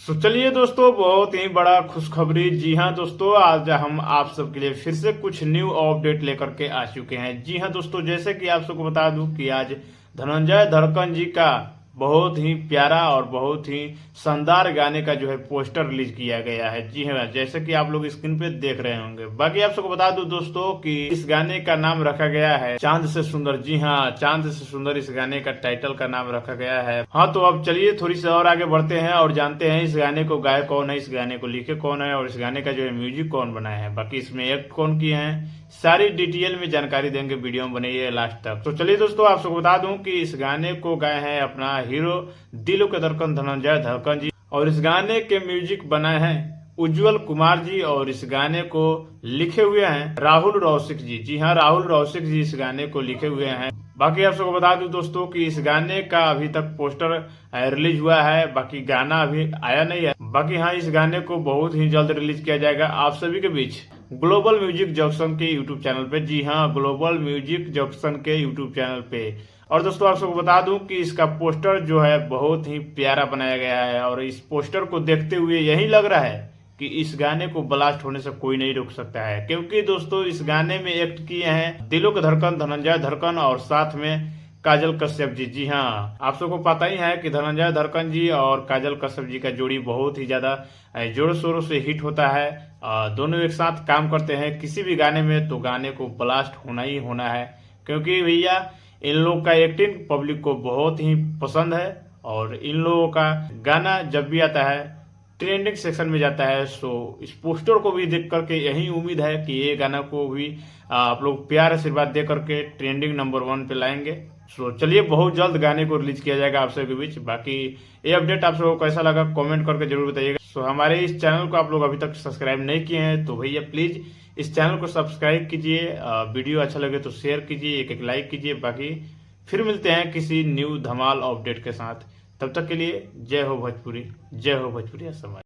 तो चलिए दोस्तों, बहुत ही बड़ा खुशखबरी। जी हाँ दोस्तों, आज हम आप सबके लिए फिर से कुछ न्यू अपडेट लेकर के आ चुके हैं। जी हाँ दोस्तों, जैसे कि आप सबको बता दूं कि आज धनंजय धड़कन जी का बहुत ही प्यारा और बहुत ही शानदार गाने का जो है पोस्टर रिलीज किया गया है। जी हाँ, जैसे कि आप लोग स्क्रीन पे देख रहे होंगे। बाकी आप सबको बता दूं दोस्तों कि इस गाने का नाम रखा गया है चांद से सुंदर। जी हाँ, चांद से सुंदर इस गाने का टाइटल का नाम रखा गया है। हाँ, तो अब चलिए थोड़ी सी और आगे बढ़ते हैं और जानते हैं इस गाने को गाए कौन है, इस गाने को लिखे कौन है और इस गाने का जो है म्यूजिक कौन बनाया है, बाकी इसमें एक्ट कौन किए हैं, सारी डिटेल में जानकारी देंगे। वीडियो में बनाइए लास्ट तक। तो चलिए दोस्तों, आप सबको बता दूं कि इस गाने को गाए हैं अपना हीरो दिलों के धड़कन धनंजय धड़कन जी, और इस गाने के म्यूजिक बनाए हैं उज्जवल कुमार जी, और इस गाने को लिखे हुए हैं राहुल रौशिक जी। जी हाँ, राहुल रौशिक जी इस गाने को लिखे हुए हैं। बाकी आप सबको बता दूं दोस्तों कि इस गाने का अभी तक पोस्टर रिलीज हुआ है, बाकी गाना अभी आया नहीं है। बाकी हाँ, इस गाने को बहुत ही जल्द रिलीज किया जाएगा आप सभी के बीच ग्लोबल म्यूजिक जंक्शन के यूट्यूब चैनल पे। जी हाँ, ग्लोबल म्यूजिक जंक्शन के यूट्यूब चैनल पे। और दोस्तों आप सबको बता दूं कि इसका पोस्टर जो है बहुत ही प्यारा बनाया गया है, और इस पोस्टर को देखते हुए यही लग रहा है कि इस गाने को ब्लास्ट होने से कोई नहीं रोक सकता है, क्योंकि दोस्तों इस गाने में एक्ट किए हैं दिलों के धड़कन धनंजय धड़कन और साथ में काजल कश्यप जी। जी हाँ, आप सबको पता ही है कि धनंजय धड़कन जी और काजल कश्यप जी का जोड़ी बहुत ही ज्यादा जोरों शोरों से हिट होता है। दोनों एक साथ काम करते हैं किसी भी गाने में तो गाने को ब्लास्ट होना ही होना है, क्योंकि भैया इन लोग का एक्टिंग पब्लिक को बहुत ही पसंद है, और इन लोगों का गाना जब भी आता है ट्रेंडिंग सेक्शन में जाता है। सो इस पोस्टर को भी देख करके यही उम्मीद है कि ये गाना को भी आप लोग प्यार आशीर्वाद दे करके ट्रेंडिंग नंबर 1 पे लाएंगे। सो चलिए, बहुत जल्द गाने को रिलीज किया जाएगा आप सबके बीच। बाकी ये अपडेट आप सबको कैसा लगा कमेंट करके जरूर बताइएगा। सो हमारे इस चैनल को आप लोग अभी तक सब्सक्राइब नहीं किए हैं तो भैया प्लीज इस चैनल को सब्सक्राइब कीजिए। वीडियो अच्छा लगे तो शेयर कीजिए, एक लाइक कीजिए। बाकी फिर मिलते हैं किसी न्यू धमाल अपडेट के साथ। तब तक के लिए जय हो भोजपुरी, जय हो भोजपुरी समाज।